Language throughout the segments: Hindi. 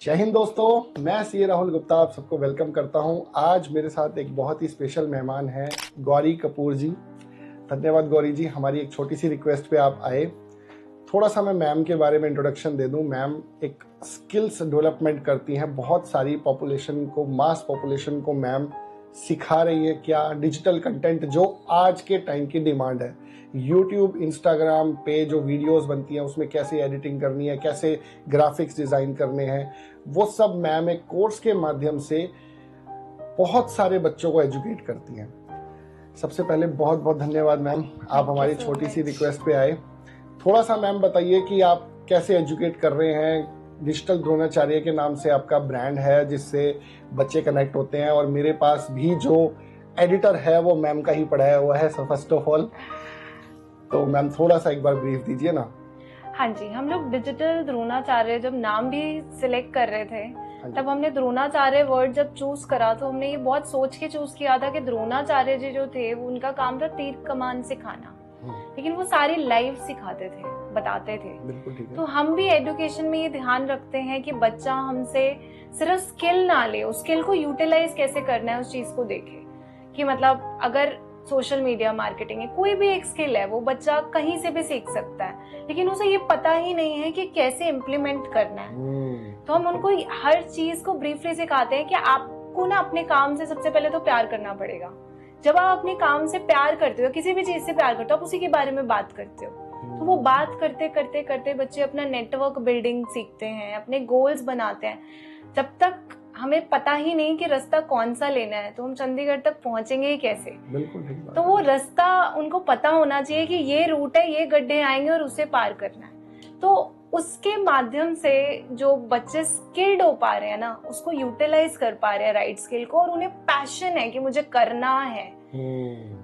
जय हिंद दोस्तों, मैं सीए राहुल गुप्ता आप सबको वेलकम करता हूं। आज मेरे साथ एक बहुत ही स्पेशल मेहमान है गौरी कपूर जी। धन्यवाद गौरी जी, हमारी एक छोटी सी रिक्वेस्ट पे आप आए। थोड़ा सा मैं मैम के बारे में इंट्रोडक्शन दे दूं। मैम एक स्किल्स डेवलपमेंट करती हैं, बहुत सारी पॉपुलेशन को, मास पॉपुलेशन को मैम सिखा रही है क्या डिजिटल कंटेंट जो आज के टाइम की डिमांड है। यूट्यूब, इंस्टाग्राम पे जो वीडियोस बनती हैं उसमें कैसे एडिटिंग करनी है, कैसे ग्राफिक्स डिजाइन करने हैं, वो सब मैम एक कोर्स के माध्यम से बहुत सारे बच्चों को एजुकेट करती हैं। सबसे पहले बहुत बहुत धन्यवाद मैम, आप हमारी छोटी सी रिक्वेस्ट पे आए। थोड़ा सा मैम बताइए कि आप कैसे एजुकेट कर रहे हैं। डिजिटल द्रोणाचार्य के नाम से आपका ब्रांड है जिससे बच्चे कनेक्ट होते हैं, और मेरे पास भी जो एडिटर है वो मैम का ही पढ़ाया हुआ है। सो फर्स्ट ऑफ ऑल तो मैम थोड़ा सा एक बार ब्रीफ दीजिए ना। हाँ जी, हम लोग डिजिटल द्रोणाचार्य जब नाम भी सिलेक्ट कर रहे थे तब हमने द्रोणाचार्य वर्ड जब चूज करा तो हमने ये बहुत सोच के चूज किया था कि द्रोणाचार्य जी जो थे वो उनका काम था तीर कमान सिखाना, लेकिन वो सारी लाइव सिखाते थे, बताते थे। बिल्कुल ठीक है। तो हम भी एजुकेशन में ये ध्यान रखते हैं कि बच्चा हमसे सिर्फ स्किल ना ले, उस स्किल को यूटिलाइज कैसे करना है उस चीज को देखे। कि मतलब अगर सोशल मीडिया मार्केटिंग है, कोई भी एक स्किल है, वो बच्चा कहीं से भी सीख सकता है, लेकिन उसे ये पता ही नहीं है कि कैसे इम्प्लीमेंट करना है। तो हम उनको हर चीज को ब्रीफली सिखाते हैं कि आपको ना अपने काम से सबसे पहले तो प्यार करना पड़ेगा। जब आप अपने काम से प्यार करते हो, किसी भी चीज से प्यार करते हो, आप उसी के बारे में बात करते हो। तो वो बात करते करते करते बच्चे अपना नेटवर्क बिल्डिंग सीखते हैं, अपने गोल्स बनाते हैं। जब तक हमें पता ही नहीं कि रास्ता कौन सा लेना है तो हम चंडीगढ़ तक पहुंचेंगे ही कैसे। बिल्कुल ठीक बात। तो वो रास्ता उनको पता होना चाहिए कि ये रूट है, ये गड्ढे आएंगे और उसे पार करना है। तो उसके माध्यम से जो बच्चे स्किल्ड हो पा रहे हैं ना, उसको यूटिलाइज कर पा रहे हैं राइट स्किल को, और उन्हें पैशन है कि मुझे करना है।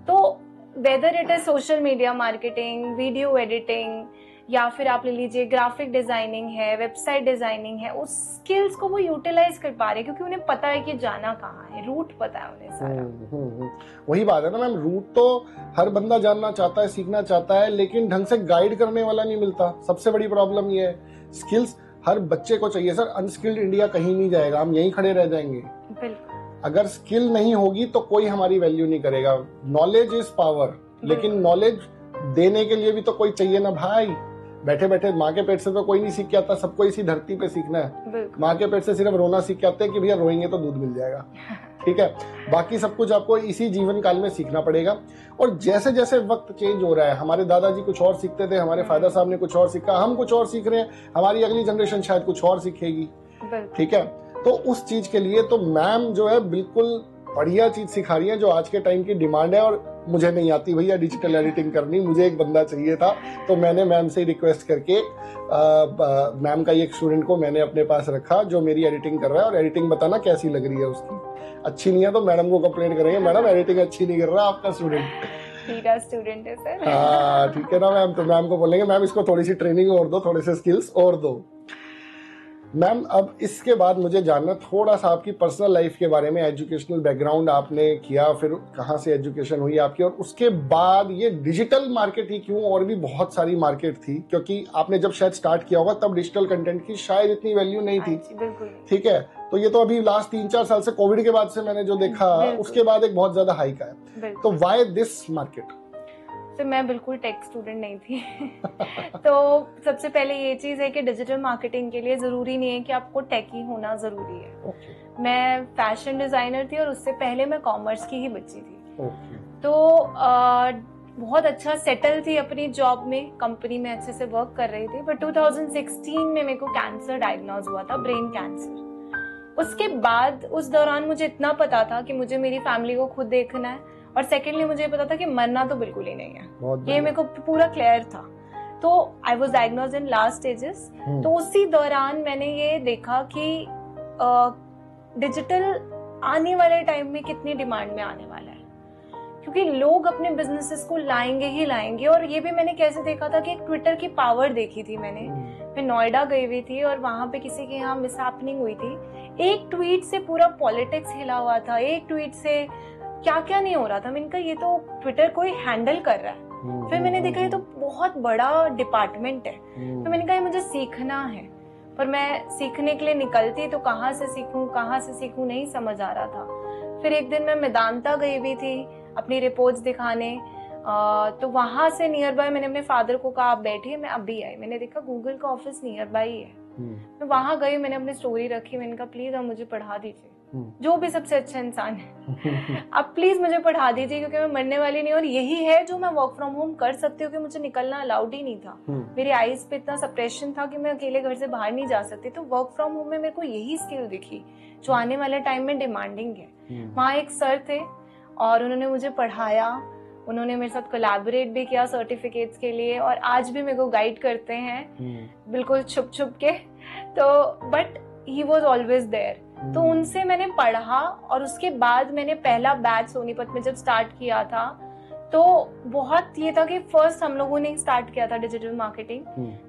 तो whether it is social media marketing, video editing, या फिर आप ले लीजिए ग्राफिक डिजाइनिंग है, वेबसाइट डिजाइनिंग है, उस स्किल्स को वो यूटिलाइज कर पा रहे हैं क्योंकि उन्हें पता है कि जाना कहाँ है, रूट पता है उन्हें सारा। वही बात है ना मैम, रूट तो हर बंदा जानना चाहता है, सीखना चाहता है, लेकिन ढंग से गाइड करने वाला नहीं मिलता। सबसे बड़ी प्रॉब्लम ये है। स्किल्स हर बच्चे को चाहिए सर। अनस्किल्ड इंडिया कहीं नहीं जाएगा, हम यहीं खड़े रह जाएंगे। बिल्कुल। अगर स्किल नहीं होगी तो कोई हमारी वैल्यू नहीं करेगा। नॉलेज इज पावर, लेकिन नॉलेज देने के लिए भी तो कोई चाहिए ना भाई। बैठे बैठे माँ के पेट से तो कोई नहीं सीख के आता, सबको इसी धरती पे सीखना है। माँ के पेट से सिर्फ रोना सीख के आते हैं कि भैया रोएंगे तो दूध मिल जाएगा, ठीक है। बाकी सब कुछ आपको इसी जीवन काल में सीखना पड़ेगा। और जैसे जैसे वक्त चेंज हो रहा है, हमारे दादाजी कुछ और सीखते थे, हमारे फादर साहब ने कुछ और सीखा, हम कुछ और सीख रहे हैं, हमारी अगली जनरेशन शायद कुछ और सीखेगी, ठीक है। तो उस चीज के लिए तो मैम जो है बिल्कुल बढ़िया चीज सिखा रही है जो आज के टाइम की डिमांड है। और मुझे नहीं आती भैया डिजिटल एडिटिंग करनी, मुझे एक बंदा चाहिए था, तो मैंने मैम से रिक्वेस्ट करके मैम का एक स्टूडेंट को मैंने अपने पास रखा जो मेरी एडिटिंग कर रहा है। और एडिटिंग बताना कैसी लग रही है उसकी। अच्छी नहीं है तो मैडम को कंप्लेंट करेंगे, मैडम एडिटिंग अच्छी नहीं कर रहा आपका स्टूडेंट। स्टूडेंट है सर। हाँ ठीक है ना मैम। तो मैम को बोलेंगे मैम इसको थोड़ी सी ट्रेनिंग और दो, थोड़े से स्किल्स और दो। मैम अब इसके बाद मुझे जानना थोड़ा सा आपकी पर्सनल लाइफ के बारे में। एजुकेशनल बैकग्राउंड आपने किया, फिर कहाँ से एजुकेशन हुई आपकी, और उसके बाद ये डिजिटल मार्केट ही क्यों, और भी बहुत सारी मार्केट थी, क्योंकि आपने जब शायद स्टार्ट किया होगा तब डिजिटल कंटेंट की शायद इतनी वैल्यू नहीं थी। ठीक है। तो ये तो अभी लास्ट 3-4 साल से कोविड के बाद से मैंने जो देखा उसके बाद एक बहुत ज्यादा हाइक आया। तो व्हाई दिस मार्केट? तो मैं बिल्कुल टेक स्टूडेंट नहीं थी। तो सबसे पहले ये चीज है कि डिजिटल मार्केटिंग के लिए जरूरी नहीं है कि आपको टेकी होना जरूरी है। मैं फैशन डिजाइनर थी और उससे पहले मैं कॉमर्स की ही बच्ची थी। तो बहुत अच्छा सेटल थी अपनी जॉब में, कंपनी में अच्छे से वर्क कर रही थी। बट 2016 में मेरे को कैंसर डायग्नोज हुआ था, ब्रेन कैंसर। उसके बाद उस दौरान मुझे इतना पता था कि मुझे मेरी फैमिली को खुद देखना है, और सेकेंडली मुझे पता था कि मरना तो बिल्कुल ही नहीं है, ये मेरे को पूरा क्लियर था। तो I was diagnose in last stages. तो उसी दौरान मैंने ये देखा कि डिजिटल आने वाले टाइम में कितनी डिमांड में आने वाला है, क्योंकि लोग अपने बिजनेसेस को लाएंगे ही लाएंगे। और ये भी मैंने कैसे देखा था कि एक ट्विटर की पावर देखी थी मैंने। मैं नोएडा गई हुई थी और वहां पे किसी के यहाँ मिसहैपनिंग हुई थी। एक ट्वीट से पूरा पॉलिटिक्स हिला हुआ था, एक ट्वीट से क्या क्या नहीं हो रहा था। मैंने कहा ये तो ट्विटर कोई हैंडल कर रहा है। फिर मैंने देखा ये तो बहुत बड़ा डिपार्टमेंट है। तो मैंने कहा मुझे सीखना है। पर मैं सीखने के लिए निकलती तो कहाँ से सीखूं नहीं समझ आ रहा था। फिर एक दिन मैं मेदांता गई हुई थी अपनी रिपोर्ट्स दिखाने, तो वहां से नियर बाय मैंने अपने फादर को कहा आप बैठिए, मैं अभी आई। मैंने देखा गूगल का ऑफिस नियर बाय ही है। मैं वहां गई, मैंने अपनी स्टोरी रखी, मैंने कहा प्लीज आप मुझे पढ़ा दीजिए, जो भी सबसे अच्छा इंसान है आप प्लीज मुझे पढ़ा दीजिए, क्योंकि मैं मरने वाली नहीं, और यही है जो मैं वर्क फ्रॉम होम कर सकती हूँ, कि मुझे निकलना अलाउड ही नहीं था। मेरी आईज पे इतना सप्रेशन था कि मैं अकेले घर से बाहर नहीं जा सकती। तो वर्क फ्रॉम होम में मेरे को यही स्किल दिखी जो आने वाले टाइम में डिमांडिंग है। वहाँ एक सर थे और उन्होंने मुझे पढ़ाया, उन्होंने मेरे साथ कोलैबोरेट भी किया सर्टिफिकेट्स के लिए, और आज भी मेरे को गाइड करते हैं बिल्कुल छुप छुप के। तो but he was always there. तो उनसे मैंने पढ़ा, और उसके बाद मैंने पहला बैच सोनीपत में जब स्टार्ट किया था, तो बहुत ये था कि फर्स्ट हम लोगों ने स्टार्ट किया था डिजिटल मार्केटिंग।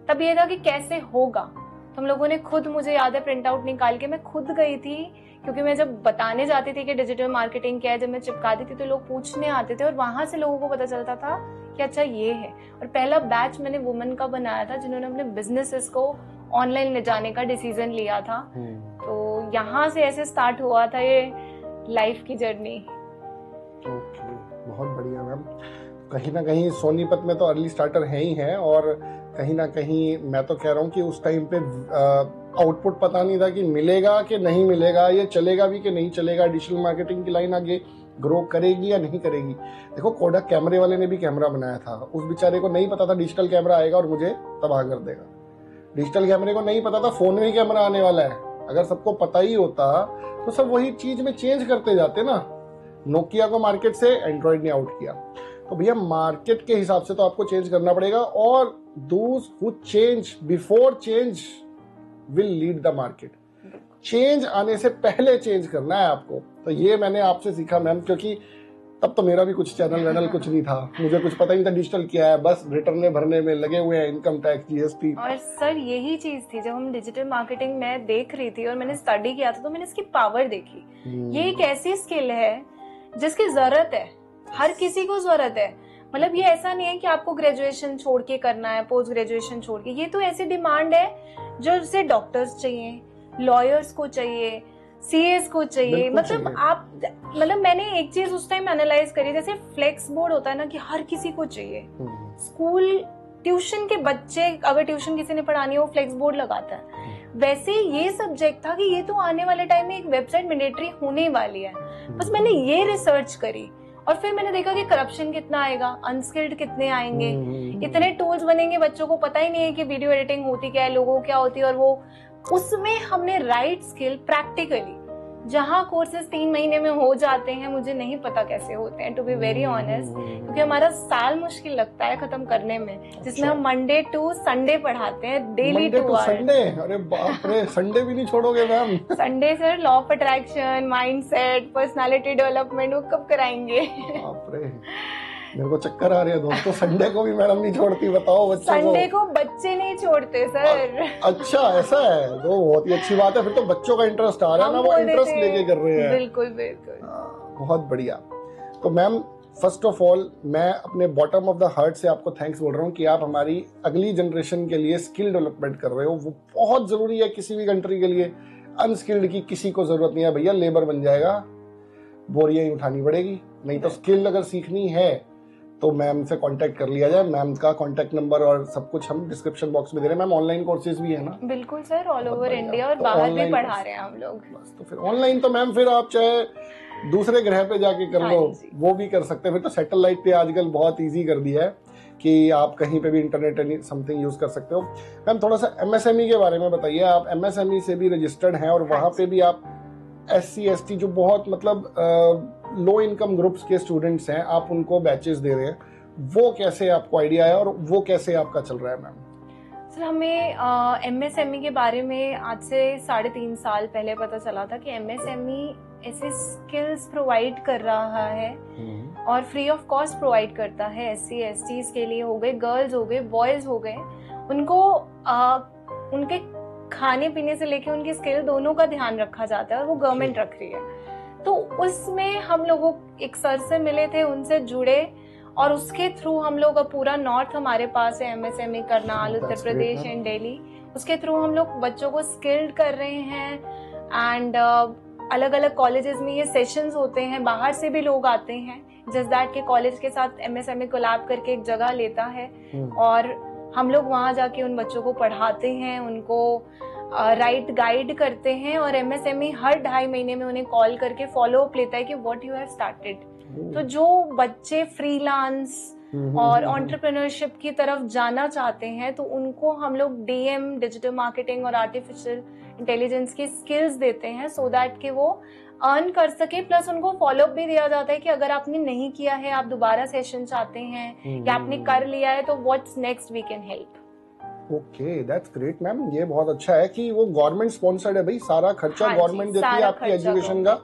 तब ये था कि कैसे होगा, तो हम लोगों ने खुद, मुझे याद है प्रिंट आउट निकाल के मैं खुद गई थी, क्योंकि मैं जब बताने जाती थी कि डिजिटल मार्केटिंग क्या है, जब मैं चिपकाती थी तो लोग पूछने आते थे, और वहां से लोगों को पता चलता था कि अच्छा ये है। और पहला बैच मैंने वुमेन का बनाया था जिन्होंने अपने बिजनेसेस को ऑनलाइन ले जाने का डिसीजन लिया था। तो यहाँ से ऐसे स्टार्ट हुआ था ये लाइफ की जर्नी। ओके, बहुत बढ़िया मैम। कहीं ना कहीं सोनीपत में तो अर्ली स्टार्टर है ही है, और कहीं ना कहीं मैं तो कह रहा हूँ कि उस टाइम पे आउटपुट पता नहीं था कि मिलेगा कि नहीं मिलेगा, ये चलेगा भी कि नहीं चलेगा, डिजिटल मार्केटिंग की लाइन आगे ग्रो करेगी या नहीं करेगी। देखो कोडक कैमरे वाले ने भी कैमरा बनाया था, उस बेचारे को नहीं पता था डिजिटल कैमरा आएगा और मुझे तबाह कर देगा। डिजिटल कैमरे को नहीं पता था फोन में ही कैमरा आने वाला है। अगर सबको पता ही होता तो सब वही चीज में चेंज करते जाते ना। नोकिया को मार्केट से एंड्रॉइड ने आउट किया, तो भैया मार्केट के हिसाब से तो आपको चेंज करना पड़ेगा, और those who change before change will lead the market. Change आने से पहले चेंज करना है आपको। तो ये मैंने आपसे सीखा मैम, क्योंकि तब तो मेरा भी कुछ चैनल वैनल कुछ नहीं था, मुझे कुछ पता ही नहीं था डिजिटल क्या है, बस रिटर्न भरने में लगे हुए हैं, इनकम टैक्स, जीएसटी। और सर यही चीज थी, जब हम डिजिटल मार्केटिंग में देख रही थी और मैंने स्टडी किया था, तो मैंने इसकी पावर देखी। ये एक ऐसी स्किल है जिसकी जरूरत है, हर किसी को जरूरत है। मतलब ये ऐसा नहीं है कि आपको ग्रेजुएशन छोड़ के करना है, पोस्ट ग्रेजुएशन छोड़ के। ये तो ऐसी डिमांड है जो जैसे डॉक्टर्स चाहिए, लॉयर्स को चाहिए, सीएस को चाहिए। मतलब आप, मतलब मैंने एक चीज उस टाइम एनालाइज करी, जैसे फ्लेक्स बोर्ड होता है ना कि हर किसी को चाहिए। स्कूल ट्यूशन के बच्चे, अगर ट्यूशन किसी ने पढ़ानी है वो फ्लेक्स बोर्ड लगाता है। वैसे ये सब्जेक्ट था कि ये तो आने वाले टाइम में एक वेबसाइट मैंडेटरी होने वाली है। बस मैंने ये रिसर्च करी, और फिर मैंने देखा कि करप्शन कितना आएगा, अनस्किल्ड कितने आएंगे, इतने टूल्स बनेंगे, बच्चों को पता ही नहीं है कि वीडियो एडिटिंग होती क्या है, लोगो क्या होती है, और वो उसमें हमने राइट स्किल प्रैक्टिकली, जहाँ कोर्सेज 3 महीने में हो जाते हैं, मुझे नहीं पता कैसे होते हैं टू बी वेरी ऑनेस्ट, क्योंकि हमारा साल मुश्किल लगता है खत्म करने में, जिसमें हम मंडे टू संडे पढ़ाते हैं, डेली 2 आवर्स। संडे, अरे बाप रे, संडे भी नहीं छोड़ोगे ma'am? Sunday sir law of attraction, mindset, personality development, वो कब कराएंगे? बाप रे, मेरे को चक्कर आ रहे हैं दोस्तों। संडे को भी मैडम नहीं छोड़ती, बताओ बच्चों को। संडे को बच्चे नहीं छोड़ते सर। अच्छा ऐसा है, तो बहुत ही अच्छी बात है, फिर तो बच्चों का इंटरेस्ट आ रहा है ना, वो इंटरेस्ट लेके कर रहे हैं। बिल्कुल बिल्कुल, बहुत बढ़िया। तो मैम फर्स्ट ऑफ ऑल मैं अपने बॉटम ऑफ द हार्ट से आपको थैंक्स बोल रहा हूँ कि आप हमारी अगली जनरेशन के लिए स्किल डेवलपमेंट कर रहे हो। वो बहुत जरूरी है किसी भी कंट्री के लिए। अनस्किल्ड की किसी को जरूरत नहीं है भैया, लेबर बन जाएगा, बोरियां ही उठानी पड़ेगी। नहीं तो स्किल अगर सीखनी है तो मैम से कांटेक्ट कर लिया जाए। मैम का कांटेक्ट नंबर और सब कुछ हम डिस्क्रिप्शन बॉक्स में दे रहे हैं। मैम ऑनलाइन कोर्सेज भी है ना? बिल्कुल सर, ऑल ओवर इंडिया, और तो बाहर भी पढ़ा रहे हैं हम लोग। बस तो फिर ऑनलाइन तो मैम फिर आप चाहे दूसरे ग्रह पे जाके कर लो, वो भी कर सकते हैं। फिर तो सैटेलाइट पे आजकल बहुत इजी कर दिया है कि आप कहीं पे भी इंटरनेट समथिंग यूज कर सकते हो। मैम थोड़ा सा एमएसएमई के बारे में बताइए। आप एमएसएमई से भी रजिस्टर्ड हैं, और वहां पे भी आप SC ST जो बहुत मतलब लो इनकम ग्रुप्स के स्टूडेंट्स हैं, आप उनको बैचेस दे रहे हैं। वो कैसे आपको आइडिया है और वो कैसे आपका चल रहा है मैम? सर हमें MSME के बारे में आज से 3.5 साल पहले पता चला था कि MSME ऐसे स्किल्स प्रोवाइड कर रहा है और फ्री ऑफ कॉस्ट प्रोवाइड करता है। SC STs के लिए हो गए, गर्ल्स हो गए, बॉयज हो गए, उनको उनके खाने पीने से लेके उनकी स्किल दोनों का ध्यान रखा जाता है, और वो गवर्नमेंट रख रही है। तो उसमें हम लोगों एक सर से मिले थे, उनसे जुड़े, और उसके थ्रू हम लोग, पूरा नॉर्थ हमारे पास है, MSME करनाल, उत्तर प्रदेश एंड दिल्ली, उसके थ्रू हम लोग बच्चों को स्किल्ड कर रहे हैं। एंड अलग अलग कॉलेजेस में ये सेशंस होते हैं, बाहर से भी लोग आते हैं। जस्ट दैट के कॉलेज के साथ MSME कोलैब करके एक जगह लेता है और हम लोग वहां जाके उन बच्चों को पढ़ाते हैं, उनको राइट गाइड करते हैं। और MSME हर 2.5 महीने में उन्हें कॉल करके फॉलो अप लेता है कि व्हाट यू हैव स्टार्टेड। तो जो बच्चे फ्रीलांस और एंटरप्रेन्योरशिप की तरफ जाना चाहते हैं तो उनको हम लोग DM डिजिटल मार्केटिंग और आर्टिफिशियल इंटेलिजेंस की स्किल्स देते हैं सो दैट कि वो अर्न कर सके। प्लस उनको फॉलोअप भी दिया जाता है कि अगर आपने नहीं किया है, आप दोबारा सेशन चाहते हैं या आपने कर लिया है, तो what's next we can help. Okay, that's great ma'am. ये बहुत अच्छा है कि वो गवर्नमेंट स्पॉन्सर्ड है भाई, सारा खर्चा गवर्नमेंट देती है आपकी एजुकेशन का।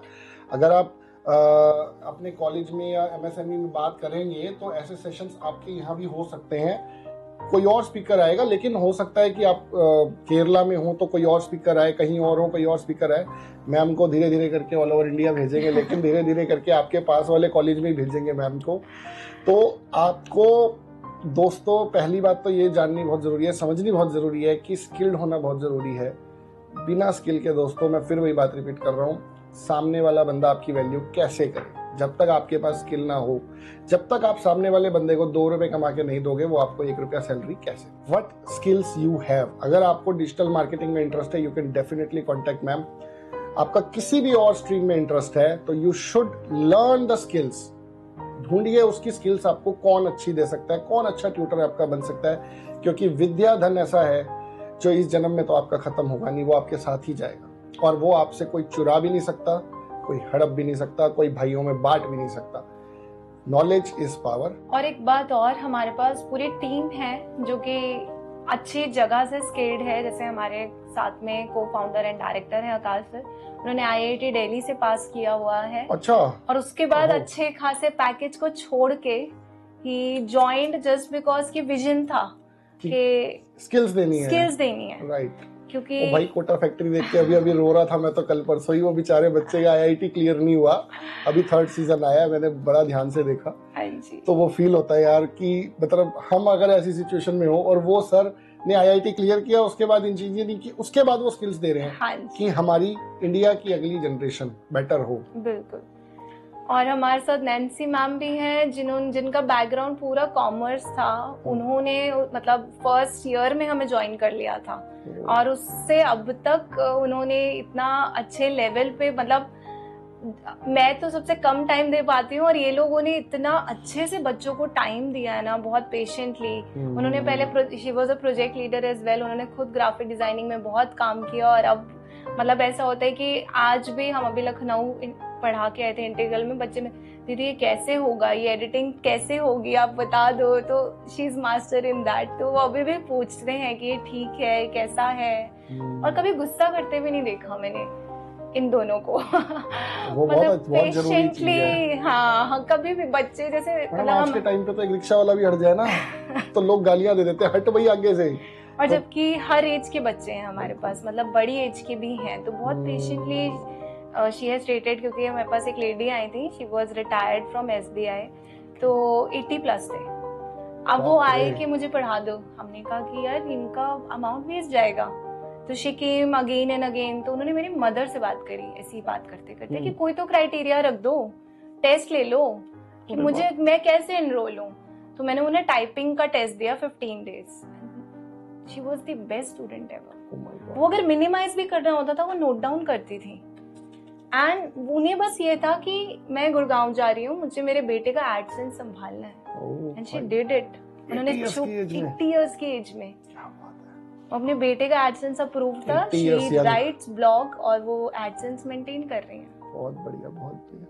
अगर आप अपने कॉलेज में या MSME में बात करेंगे तो ऐसे सेशंस आपके यहाँ भी हो सकते हैं। कोई और स्पीकर आएगा, लेकिन हो सकता है कि आप केरला में हो तो कोई और स्पीकर आए, कहीं और हो कोई और स्पीकर आए। मैम को धीरे धीरे करके ऑल ओवर इंडिया भेजेंगे, लेकिन धीरे धीरे करके आपके पास वाले कॉलेज में ही भेजेंगे मैम को। तो आपको दोस्तों पहली बात तो ये जाननी बहुत जरूरी है, समझनी बहुत जरूरी है कि स्किल्ड होना बहुत जरूरी है। बिना स्किल के दोस्तों, मैं फिर वही बात रिपीट कर रहा हूँ, सामने वाला बंदा आपकी वैल्यू कैसे करे? जब तक आपके पास स्किल ना हो, जब तक आप सामने वाले बंदे को 2 रुपए कमा के नहीं दोगे, वो आपको 1 रुपया सैलरी कैसे? What skills you have? अगर आपको डिजिटल मार्केटिंग में इंटरेस्ट है, you can definitely contact ma'am. आपका किसी भी और स्ट्रीम में इंटरेस्ट है तो you should learn the skills. ढूंढिए उसकी स्किल्स, आपको कौन अच्छी दे सकता है, कौन अच्छा ट्यूटर आपका बन सकता है। क्योंकि विद्या धन ऐसा है जो इस जन्म में तो आपका खत्म होगा नहीं, वो आपके साथ ही जाएगा और वो आपसे कोई चुरा भी नहीं सकता, कोई हड़प भी नहीं सकता, कोई भाइयों में बांट भी नहीं सकता। Knowledge is power. और एक बात और, हमारे पास पूरी टीम है जो कि अच्छी जगह से स्किल्ड है। जैसे हमारे साथ में को फाउंडर एंड डायरेक्टर है आकाश सर, उन्होंने IIT दिल्ली से पास किया हुआ है। अच्छा। और उसके बाद अच्छे खासे पैकेज को छोड़ के ही जॉइंड जस्ट बिकॉज की विजन था कि स्किल्स देनी है। राइट। क्योंकि भाई कोटा फैक्ट्री देख के अभी रो रहा था मैं तो कल परसों ही। वो बेचारे बच्चे का IIT क्लियर नहीं हुआ, अभी 3rd सीजन आया, मैंने बड़ा ध्यान से देखा। तो वो फील होता है यार कि मतलब हम अगर ऐसी सिचुएशन में हो और वो सर ने IIT क्लियर किया, उसके बाद इंजीनियरिंग की, उसके बाद वो स्किल्स दे रहे हैं कि हमारी इंडिया की अगली जनरेशन बेटर हो। बिल्कुल। और हमारे साथ नैन्सी मैम भी हैं जिनका बैकग्राउंड पूरा कॉमर्स था। उन्होंने मतलब फर्स्ट ईयर में हमें ज्वाइन कर लिया था और उससे अब तक उन्होंने इतना अच्छे लेवल पे, मतलब मैं तो सबसे कम टाइम दे पाती हूँ और ये लोगों ने इतना अच्छे से बच्चों को टाइम दिया है ना, बहुत पेशेंटली। उन्होंने पहले she was a project leader as well, उन्होंने खुद ग्राफिक डिजाइनिंग में बहुत काम किया। और अब मतलब ऐसा होता है कि आज भी हम अभी लखनऊ पढ़ा के आए थे इंटीग्रल में, बच्चे में दीदी ये कैसे होगा, ये एडिटिंग कैसे होगी, आप बता दो। तो she is master in that. तो वो अभी भी पूछते हैं कि ये ठीक है, कैसा है। और कभी गुस्सा करते भी नहीं देखा मैंने इन दोनों को। वो मतलब पेशेंटली। हाँ, कभी भी बच्चे जैसे आज के टाइम पे तो एक रिक्शा वाला भी हट जाए ना तो लोग गालियां दे देते हैं, हट भाई आगे से। और जबकि हर एज के बच्चे हैं हमारे पास, मतलब बड़ी एज के भी हैं, तो बहुत पेशेंटली शी हैज स्टेटेड। क्योंकि हमारे पास एक लेडी आई थी, she was retired from SBI, तो 80+ थे। अब वो आए कि मुझे पढ़ा दो। हमने कहा कि यार इनका अमाउंट वेस्ट जाएगा। तो she came again and again. तो उन्होंने मेरी मदर से बात करी ऐसी बात करते करते कि कोई तो क्राइटेरिया रख दो, टेस्ट ले लो कि मुझे मैं कैसे एनरोल हूँ। तो मैंने उन्हें टाइपिंग का टेस्ट दिया 15 days. She was the best student ever. वो अगर मिनिमाइज भी करना होता था वो नोट डाउन करती थी। एंड उन्हें बस ये था कि मैं गुड़गांव जा रही हूँ, मुझे मेरे बेटे का एडसेंस संभालना है। And she did it. उन्होंने 80 इयर्स की एज में अपने बेटे का एडसेंस अप्रूव था। शी राइट्स ब्लॉग और वो एडसेंस मेंटेन कर रही हैं। बहुत बढ़िया, बहुत बढ़िया।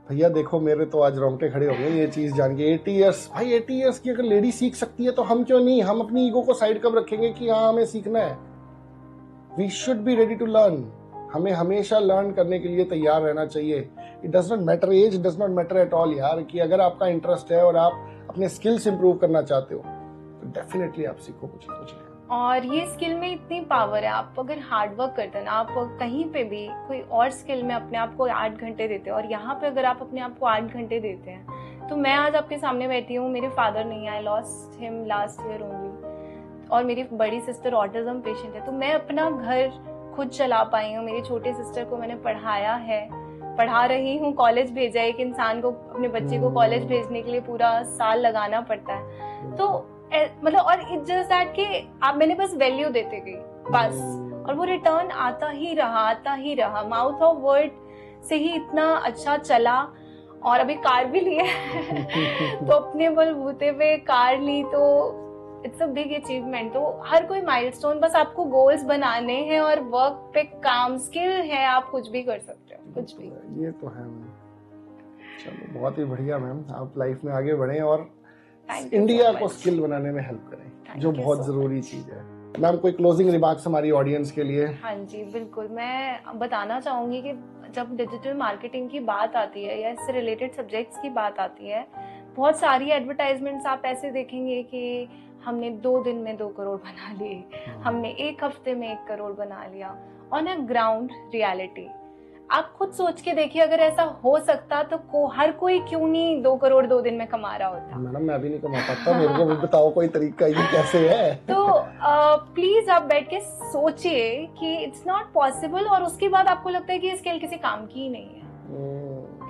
भैया देखो मेरे तो आज रोंगटे खड़े हो गए ये चीज जान के। 80 इयर्स, भाई 80 इयर्स की अगर लेडी सीख सकती है तो हम क्यों नहीं? हम अपनी ईगो को साइड कब रखेंगे कि हाँ हमें सीखना है। We should be ready to learn. हमें हमेशा लर्न करने के लिए तैयार रहना चाहिए। It does not matter age, it does not matter at all यार। कि अगर आपका इंटरेस्ट है और आप अपने स्किल्स इंप्रूव करना चाहते हो तो डेफिनेटली आप सीखो कुछ ना कुछ। और ये स्किल में इतनी पावर है, आप अगर हार्डवर्क करते हैं ना, आप कहीं पे भी कोई और स्किल में अपने आप को 8 घंटे देते हैं और यहाँ पे अगर आप अपने आप को 8 घंटे देते हैं, तो मैं आज आपके सामने बैठी हूँ, मेरे फादर नहीं, I lost him last year only. और मेरी बड़ी सिस्टर ऑटिज्म पेशेंट है, तो मैं अपना घर खुद चला पाई हूँ। मेरी छोटी सिस्टर को मैंने पढ़ाया है, पढ़ा रही हूँ, कॉलेज भेजा। एक इंसान को अपने बच्चे को कॉलेज भेजने के लिए पूरा साल लगाना पड़ता है। तो मतलब और इट्स जस्ट दैट कि आप मैंने बस वैल्यू देते गई बस, और वो रिटर्न आता ही रहा। माउथ ऑफ वर्ड से ही इतना अच्छा चला, और अभी कार भी लिया तो अपने बलबूते पे कार ली, तो इट्स अ बिग अचीवमेंट। तो हर कोई माइलस्टोन, बस आपको गोल्स बनाने हैं और वर्क पे काम, स्किल है, आप कुछ भी कर सकते हो, कुछ भी। ये तो है मैम। चलो बहुत ही बढ़िया मैम, आप लाइफ में आगे बढ़े और इंडिया को स्किल बनाने में हेल्प करें, जो बहुत जरूरी चीज है। मैम कोई क्लोजिंग रिमार्क्स हमारी ऑडियंस के लिए? हाँ जी बिल्कुल, मैं बताना चाहूंगी कि जब डिजिटल मार्केटिंग की बात आती है या इससे रिलेटेड सब्जेक्ट्स की बात आती है, बहुत सारी एडवर्टाइजमेंट्स आप ऐसे देखेंगे कि हमने 2 दिन में 2 करोड़ बना लिए, हमने 1 हफ्ते में 1 करोड़ बना लिया। ऑन अ ग्राउंड रियलिटी आप खुद सोच के देखिए, अगर ऐसा हो सकता तो हर कोई क्यों नहीं 2 करोड़ 2 दिन में कमा रहा होता। मैडम मैं भी नहीं कमा पाता, मेरे को भी बताओ कोई तरीका, ये कैसे है? तो प्लीज आप बैठ के सोचिए कि इट्स नॉट पॉसिबल, और उसके बाद आपको लगता है कि ये स्किल किसी काम की ही नहीं है।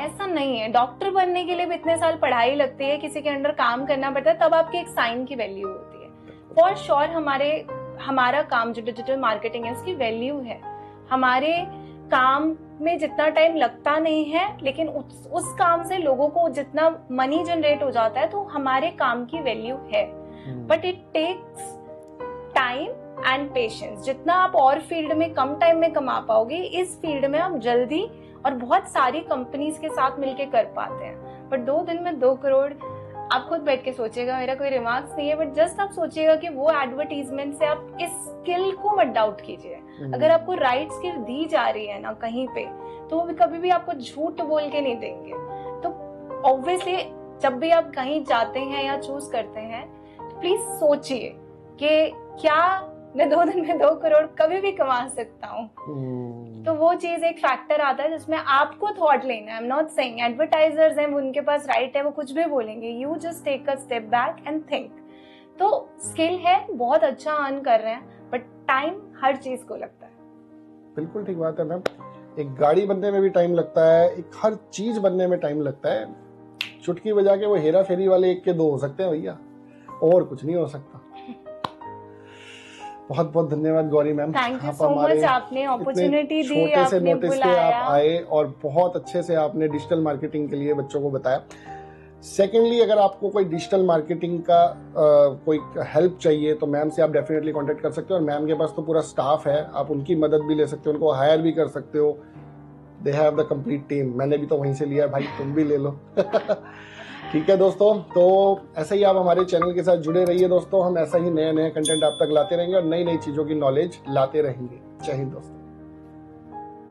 ऐसा नहीं है। डॉक्टर बनने के लिए भी इतने साल पढ़ाई लगती है, किसी के अंडर काम करना पड़ता है, तब आपके एक साइन की वैल्यू होती है। फॉर श्योर हमारा काम जो डिजिटल मार्केटिंग है उसकी वैल्यू है। हमारे काम में जितना टाइम लगता नहीं है, लेकिन उस काम से लोगों को जितना मनी जनरेट हो जाता है, तो हमारे काम की वैल्यू है। But it takes time and patience. जितना आप और फील्ड में कम टाइम में कमा पाओगे, इस फील्ड में आप जल्दी और बहुत सारी कंपनीज के साथ मिलके कर पाते हैं। बट 2 दिन में 2 करोड़, आप खुद बैठ के सोचिएगा, मेरा कोई रिमार्क्स नहीं है, बट जस्ट आप सोचिएगा कि वो एडवर्टीजमेंट से आप इस स्किल को मत डाउट कीजिए। अगर आपको राइट स्किल दी जा रही है ना कहीं पे, तो वो भी कभी भी आपको झूठ बोल के नहीं देंगे। तो ऑब्वियसली जब भी आप कहीं जाते हैं या चूज करते हैं, तो प्लीज सोचिए कि क्या मैं 2 दिन में 2 करोड़ कभी भी कमा सकता हूँ। तो वो चीज एक फैक्टर आता है जिसमें आपको थॉट लेना है। I am not saying advertisers हैं, उनके पास राइट है, वो कुछ भी बोलेंगे। You just take a step back and think. तो स्किल है, बहुत अच्छा अर्न कर रहे हैं, बट टाइम हर चीज को लगता है। बिल्कुल ठीक बात है मैम। एक गाड़ी बनने में भी टाइम लगता है, एक हर चीज बनने में टाइम लगता है। चुटकी बजा के वो हेरा फेरी वाले 1 के 2 हो सकते हैं भैया, और कुछ नहीं हो सकता। बहुत बहुत धन्यवाद Gauri ma'am, thank you so much, आपने अपॉर्चुनिटी दी, छोटे से आपने नोटिस पे आप आए और बहुत अच्छे से आपने डिजिटल मार्केटिंग के लिए बच्चों को बताया। सेकेंडली, अगर आपको कोई डिजिटल मार्केटिंग का कोई हेल्प चाहिए तो मैम से आप डेफिनेटली कांटेक्ट कर सकते हो, और मैम के पास तो पूरा स्टाफ है, आप उनकी मदद भी ले सकते हो, उनको हायर भी कर सकते हो। They have the complete team. मैंने भी तो वहीं से लिया भाई, तुम भी ले लो। ठीक है दोस्तों, तो ऐसे ही आप हमारे चैनल के साथ जुड़े रहिए दोस्तों। हम ऐसा ही नए नए कंटेंट आप तक लाते रहेंगे और नई नई चीज़ों की नॉलेज लाते रहेंगे। जय हिंद दोस्तों।